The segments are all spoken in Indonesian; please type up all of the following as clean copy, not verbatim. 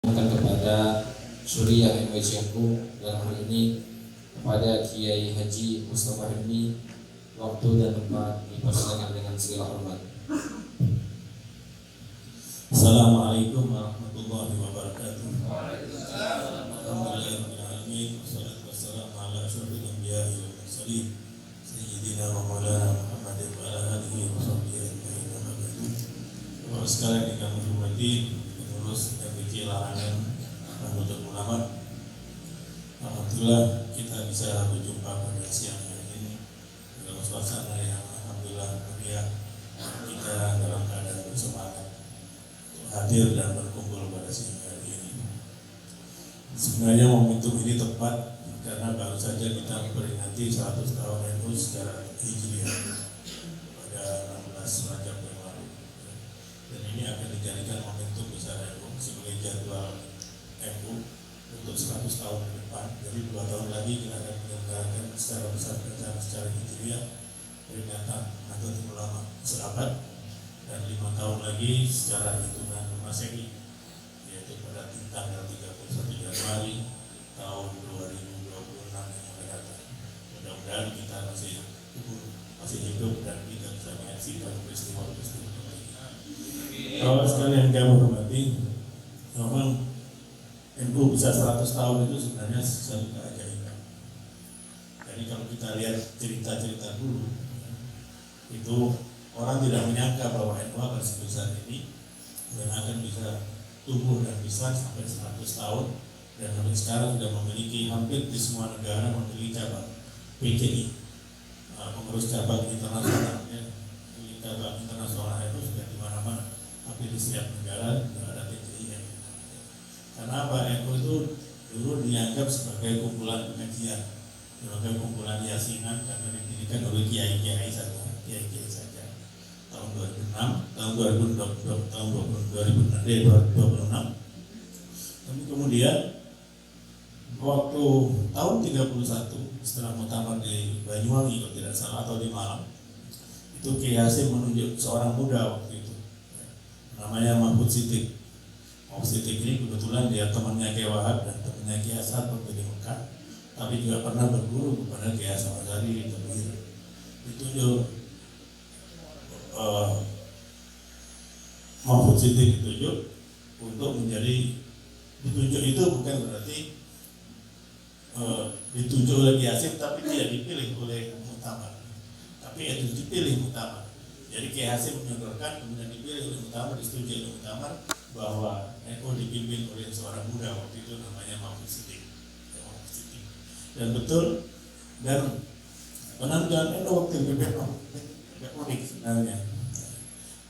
kepada Suriah MWCNU dalam hal ini kepada Kiai Haji Mustafa Hilmi, waktu dan tempat dipersilakan dengan segala hormat. Assalamualaikum warahmatullahi wabarakatuh. Alhamdulillahirrahmanirrahim. Wassalatu wassalamu ala asyrafil anbiya'i wal mursalin Sayyidina wa maulana Muhammadin wa ala alihi wa sahbihi ajma'in. Bapak sekalian yang kami hormati, pengurus MWC Larangan Nahdlatul Ulama, alhamdulillah kita bisa berjumpa pada siang hari ini dalam suasana yang alhamdulillah meriah. Kita dalam keadaan bersemangat hadir dan berkumpul pada siang hari ini. Sebenarnya momentum ini tepat karena baru saja kita memperingati 100 tahun NU secara hijriah pada 16 Rajab yang lalu. Dan ini akan dijadikan momentum besar NU sebagai jadwal NU untuk 100 tahun ke depan. Jadi 2 tahun lagi kita akan menyelenggarakan secara besar-besaran secara hijriah peringatan Nahdlatul Ulama seabad, dan 5 tahun lagi secara hitungan Masehi, yaitu pada tanggal 31 Januari tahun 2026 yang akan datang. Mudah-mudahan kita masih hidup dan kita bisa menyaksikan peristiwa-peristiwa ini. Kalau sekalian kami hormati, memang NU bisa 100 tahun itu sebenarnya sesuatu keajaiban. Jadi kalau kita lihat cerita-cerita dulu, itu orang tidak menyangka bahwa NU akan sebesar ini dan akan bisa tumbuh dan besar sampai 100 tahun, dan sampai sekarang sudah memiliki hampir di semua negara memiliki cabang PCI, pengurus cabang internasional, ya. Cabang internasional itu sudah di mana-mana, hampir di setiap negara sudah ada PCI, ya. Karena apa? NU itu dulu dianggap sebagai kumpulan pengajian, sebagai kumpulan yasinan, karena didirikan oleh kiai-kiai saja. Tahun 2006, tahun 2026. Tapi kemudian waktu tahun 31 setelah muktamar di Banyuwangi kalau tidak salah, atau di Malang, itu Kiai Hasyim menunjuk seorang muda waktu itu, namanya Mahfud Siddiq. Mahfud Siddiq ini kebetulan dia temannya Kiai Wahab dan temannya Kiai Hasan waktu di Mekah, tapi juga pernah berguru kepada Kiai Hasan Asy'ari di Tebir. Ditunjuk Mahfud Siddiq ditunjuk untuk menjadi, ditunjuk itu bukan berarti ditunjuk oleh Kiai Hasyim tapi tidak dipilih oleh muktamar, tapi itu dipilih muktamar. Jadi Kiai Hasyim menyodorkan, kemudian dipilih oleh muktamar, disetujui oleh muktamar bahwa NU dipimpin oleh seorang muda waktu itu namanya Mahfud Siddiq. Dan betul, dan penampilan NU waktu itu agak unik sebenarnya,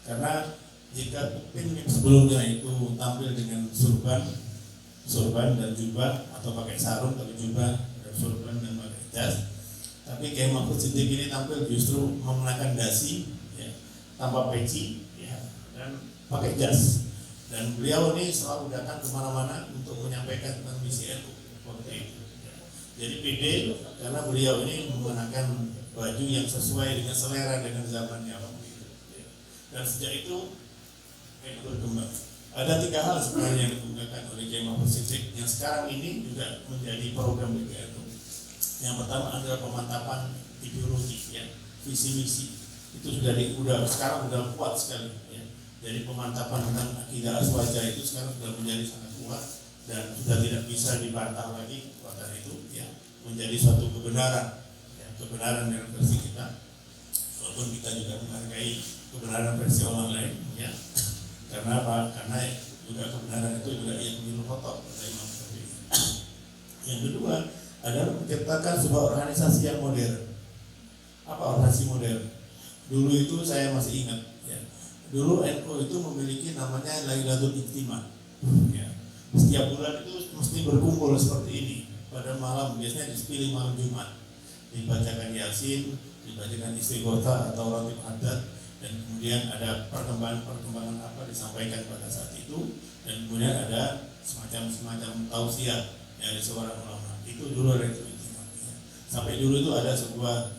karena jika pemimpin sebelumnya itu tampil dengan surban dan jubah, atau pakai sarung tapi jubah dan surban dan pakai jas, tapi Kiai Mahfud Siddiq ini tampil justru mengenakan dasi, ya, tanpa peci, ya, dan pakai jas. Dan beliau ini selalu datang kemana-mana untuk menyampaikan tentang misi NU waktu itu. Jadi pede karena beliau ini mengenakan baju yang sesuai dengan selera dengan zamannya waktu itu. Dan sejak itu berkembang. Ada 3 hal sebenarnya yang dikemukakan oleh Kiai Mahfud Siddiq yang sekarang ini juga menjadi program BPNU. Yang pertama adalah pemantapan ideologi, ya, visi misi. Itu sekarang sudah kuat sekali, ya. Jadi pemantapan tentang akidah aswaja itu sekarang sudah menjadi sangat kuat dan sudah tidak bisa dibantah lagi kekuatan itu, ya, menjadi suatu kebenaran, ya, kebenaran dari versi kita. Walaupun kita juga menghargai kebenaran versi orang lain, ya. Karena apa? Karena juga kebenaran itu juga yang milu kotor kata Imam Syafi'i. Yang kedua adalah menciptakan sebuah organisasi yang modern. Apa organisasi modern? Dulu itu saya masih ingat, ya. Dulu NU itu memiliki namanya Lailatul Ijtima, ya. Setiap bulan itu mesti berkumpul seperti ini pada malam, biasanya dipilih malam Jumat, dibacakan Yasin, dibacakan Istighotsah atau Ratib Adat, dan kemudian ada perkembangan apa disampaikan pada saat itu, dan kemudian ada semacam tausiah dari seorang ulama. Itu dulu ada itu. Sampai dulu itu ada sebuah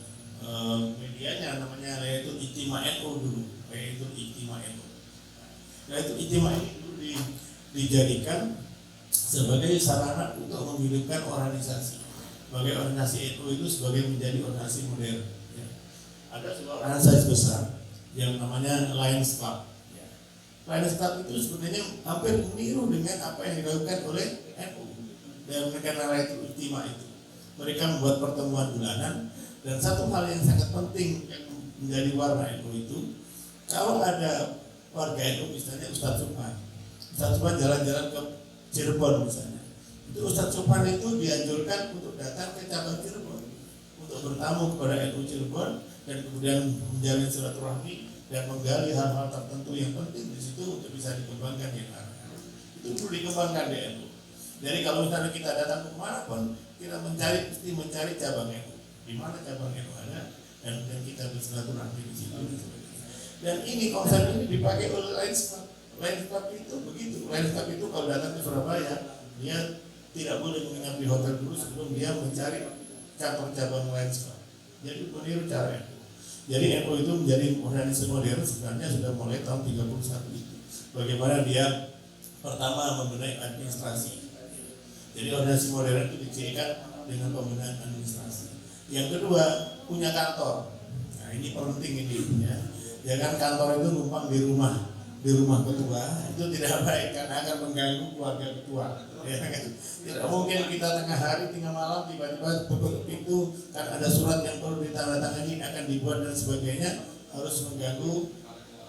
medianya namanya yaitu Ijtima NU dulu, yaitu Ijtima NU. Nah itu ijtima ini dulu dijadikan sebagai sarana untuk menghidupkan organisasi. Sebagai organisasi NU itu sebagai menjadi organisasi modern. Ya. Ada sebuah organisasi besar yang namanya Lions Club. Ya. Lions Club itu sebenarnya hampir meniru dengan apa yang dilakukan oleh NU dan negara Rakyat Ultima itu. Mereka membuat pertemuan bulanan, dan satu hal yang sangat penting yang menjadi warna NU itu, kalau ada warga NU misalnya Ustadz Suphan jalan-jalan ke Cirebon misalnya, itu Ustadz Suphan itu dianjurkan untuk datang ke cabang Cirebon untuk bertamu kepada NU Cirebon dan kemudian menjalin silaturahmi dan menggali hal-hal tertentu yang penting di situ untuk bisa dikembangkan yang ada. Itu perlu dikembangkan di NU. Jadi kalau misalnya kita datang ke mana pun, kita mesti mencari cabang NU. Di mana cabang NU ada, dan kita bersilaturahmi di situ. Dan ini konsep ini dipakai oleh Lions Club. Lions Club itu begitu. Lions Club itu kalau datang ke Surabaya, dia tidak boleh menginap di hotel dulu sebelum dia mencari cabang Lions Club. Jadi meniru cara NU. Jadi NU itu menjadi organisasi modern sebenarnya sudah mulai tahun 31 itu. Bagaimana dia pertama membenahi administrasi. Jadi organisasi modern itu dicirikan dengan pembenahan administrasi. Yang kedua, punya kantor. Nah, ini penting ini ya. Jangan kantor itu numpang di rumah ketua, itu tidak baik karena akan mengganggu keluarga ketua. Ya, kan? Tidak mungkin kita tengah hari, tengah malam tiba-tiba tutup pintu kan ada surat yang perlu ditandatangani akan dibuat dan sebagainya, harus mengganggu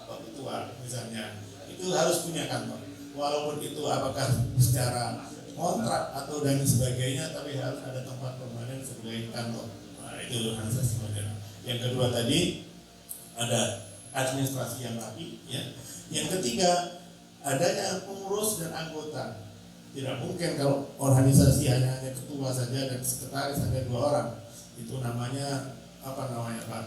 Pak Ketua misalnya. Itu harus punya kantor. Walaupun itu apakah secara kontrak atau dan sebagainya, tapi harus ada tempat permanen sebagai kantor. Nah, itu organisasi modern. Yang kedua tadi ada administrasi yang rapi, ya. Yang ketiga adanya pengurus dan anggota. Tidak mungkin kalau organisasi hanya ketua saja dan sekretaris hanya 2 orang. Itu namanya Pak?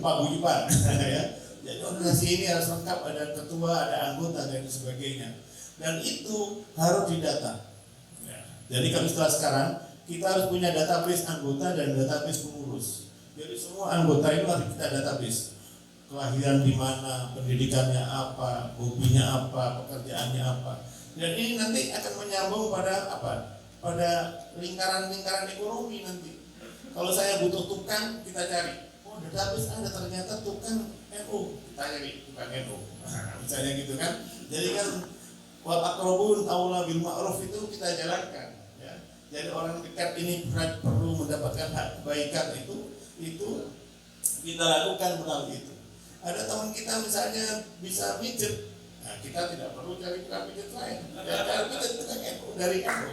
Paguyuban ya. Jadi organisasi ini harus lengkap, ada ketua, ada anggota dan sebagainya. Dan itu harus didata. Ya. Jadi kalau setelah sekarang kita harus punya database anggota dan database pengurus. Jadi semua anggota itu harus kita database. Kelahiran di mana, pendidikannya apa, hobinya apa, pekerjaannya apa. Dan ini nanti akan menyambung pada apa? Pada lingkaran-lingkaran ekonomi nanti. Kalau saya butuh tukang, kita cari. Oh, database ada ternyata tukang NU, kita cari tukang NU. Misalnya gitu kan. Jadi kan wal aqrabun aula bil ma'ruf itu kita jalankan. Ya. Jadi orang dekat ini perlu mendapatkan hak kebaikan itu kita lakukan melalui itu. Ada teman kita misalnya bisa mijet, nah kita tidak perlu cari tukang mijet lain. Cari mijet tukang NU dari NU.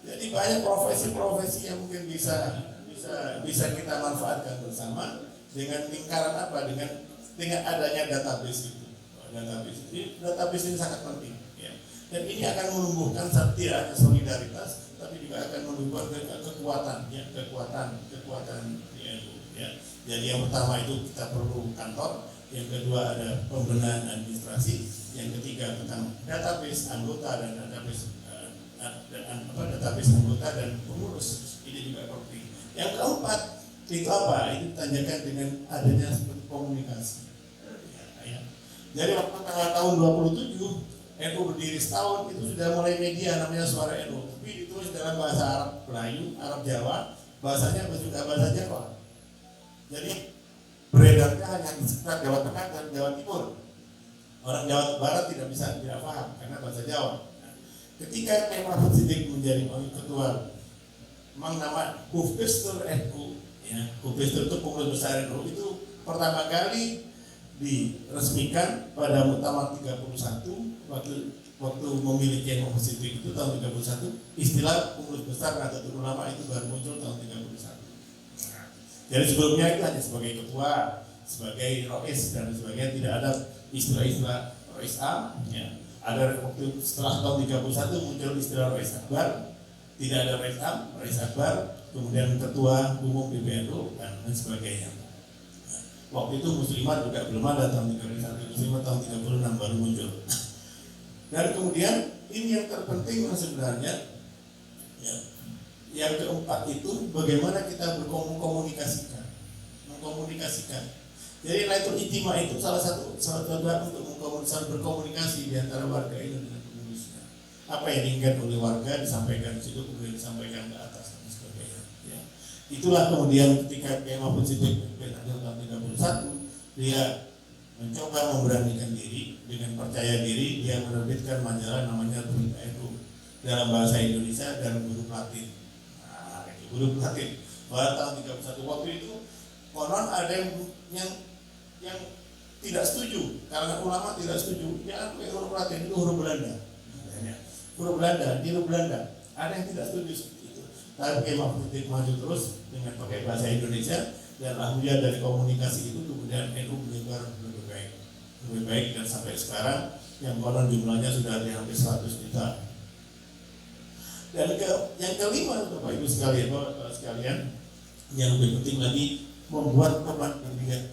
Jadi banyak profesi-profesi yang mungkin bisa kita manfaatkan bersama dengan lingkaran apa, dengan adanya database itu. Database ini sangat penting. Ya. Dan ini akan menumbuhkan tidak hanya solidaritas, tapi juga akan menumbuhkan kekuatan di NU. Ya. Jadi yang pertama itu kita perlu kantor, yang kedua ada pembenahan administrasi, yang ketiga tentang database anggota dan database anggota dan pengurus. Ini juga penting. Yang keempat itu apa? Itu ditanyakan dengan adanya komunikasi. Ya. Jadi waktu tahun 27 NU berdiri setahun itu sudah mulai media namanya Suara NU, tapi ditulis dalam bahasa Arab Melayu, Arab Jawa, bahasanya juga bahasa Jawa. Jadi beredarnya hanya di sekitar Jawa Tengah dan Jawa Timur. Orang Jawa Barat tidak paham karena bahasa Jawa. Ketika Mahfud Siddiq menjadi ketua, memang nama Hufbestur NU, ya, Hufbestur itu pengurus besar NU itu pertama kali diresmikan pada Muktamar 31 waktu memiliki Mahfud Siddiq itu tahun 31. Istilah pengurus besar Nahdlatul Ulama itu baru muncul tahun 31. Jadi sebelumnya itu hanya sebagai ketua, sebagai rois dan sebagainya, tidak ada istilah-istilah rois A. Ya. Ada waktu setelah tahun 31 muncul istilah rois akbar, tidak ada rois A, rois akbar, kemudian ketua umum PBNU dan sebagainya. Waktu itu muslimat juga belum ada tahun 31, muslimat tahun 36 baru muncul. Dan kemudian ini yang terpenting sebenarnya, ya, yang keempat itu bagaimana kita mengkomunikasikan. Jadi Lailatul Ijtima itu salah satu hak untuk berkomunikasi di antara warga itu dengan pengurusnya. Apa yang diinginkan oleh warga disampaikan di situ, kemudian disampaikan ke atas dan sebagainya. Ya. Itulah kemudian ketika Kiai Mahfud Siddiq tahun 31 dia mencoba memberanikan diri dengan percaya diri, dia menerbitkan majalah namanya Berita NU dalam bahasa Indonesia dan huruf Latin. Nah, itu huruf Latin. Pada tahun 31 waktu itu konon ada yang tidak setuju, karena ulama tidak setuju. Jangan pakai huruf Latin, itu huruf Belanda. Huruf Belanda. Ada yang tidak setuju seperti itu. Tapi Kiai Mahfud Siddiq maju terus dengan pakai bahasa Indonesia, dan alhamdulillah dari komunikasi itu kemudian NU menyebar lebih baik dan sampai sekarang yang konon jumlahnya sudah ada hampir 100 juta. Dan yang kelima, Bapak Ibu sekalian, yang lebih penting lagi membuat kemandirian.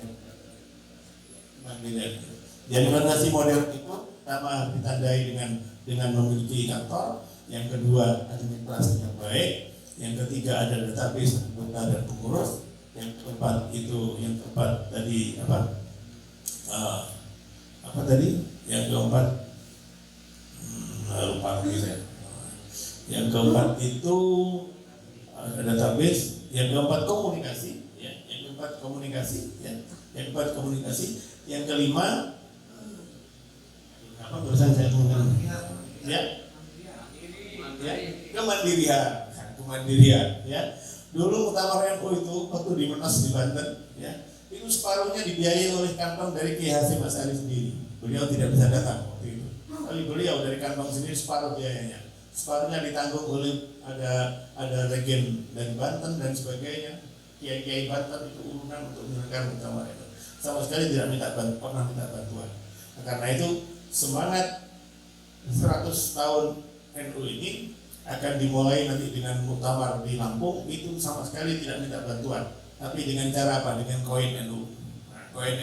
Jadi organisasi modern itu pertama ditandai dengan memiliki kantor, yang kedua administrasi yang baik, yang ketiga ada database anggota dan pengurus, yang keempat tadi apa tadi? Yang keempat lupa lagi saya. Yang keempat itu database, yang keempat komunikasi, yang kelima apa barusan saya ngomong kemandirian ya. Dulu muktamar NU itu waktu di Menas di Banten ya, itu separuhnya dibiayai oleh kantong dari Kiai Hasyim Asy'ari sendiri. Beliau tidak bisa datang waktu itu, tapi beliau dari kantong sendiri separuh biayanya. Separuhnya ditanggung oleh ada regen dari Banten dan sebagainya. Kiai-kiai Banten itu urunan untuk menyelenggarakan muktamar itu sama sekali tidak pernah minta bantuan. Nah, karena itu semangat 100 tahun NU ini akan dimulai nanti dengan muktamar di Lampung, itu sama sekali tidak minta bantuan, tapi dengan cara apa? Dengan koin NU. Nah, koin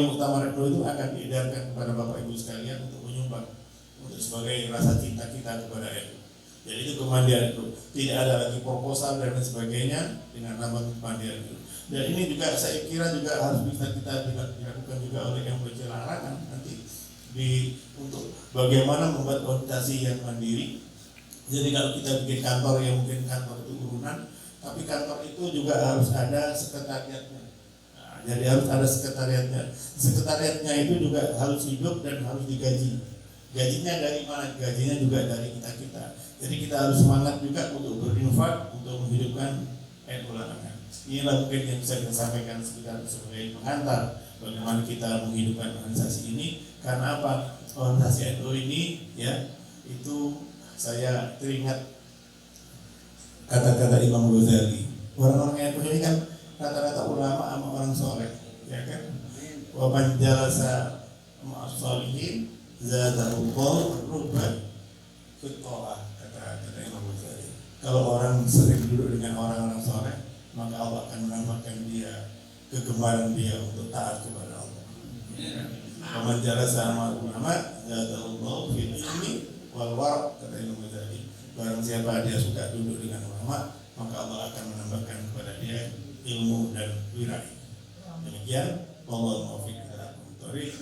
muktamar NU itu akan diedarkan kepada Bapak Ibu sekalian untuk menyumbang, untuk sebagai rasa cinta kita kepada NU. Jadi itu kemandirian itu, tidak ada lagi proposal dan sebagainya dengan nama kemandirian itu. Dan ini juga saya kira juga harus bisa kita dilakukan juga oleh MPC Larangan nanti untuk bagaimana membuat organisasi yang mandiri. Jadi kalau kita bikin kantor yang mungkin kantor itu urunan, tapi kantor itu juga harus ada sekretariatnya. Nah, jadi harus ada sekretariatnya. Sekretariatnya itu juga harus hidup dan harus digaji. Gajinya dari mana? Gajinya juga dari kita. Jadi kita harus semangat juga untuk berinfak untuk menghidupkan NU Larangan. Inilah mungkin yang bisa kita sampaikan sebagai pengantar bagaimana kita menghidupkan organisasi ini. Karena apa? Organisasi NU ini ya, itu saya teringat kata-kata Imam Ghazali. Orang-orang NU ini kan rata-rata ulama sama orang soleh, ya kan? Wa man jalasa ma'as sholihin zadahullahu rubban fitoah, kata Imam Ghazali. Kalau orang sering duduk dengan orang-orang soleh, maka Allah akan menambahkan dia kegemaran dia untuk taat kepada Allah. Waman jalasa sama ulama zadahullahu fil ilmi wal waraq, kata Imam Ghazali. Barang siapa dia suka duduk dengan ulama, maka Allah akan menambahkan kepada dia ilmu dan wirai. Demikian, Allahumma muwaffiq ila aqwamit thoriq.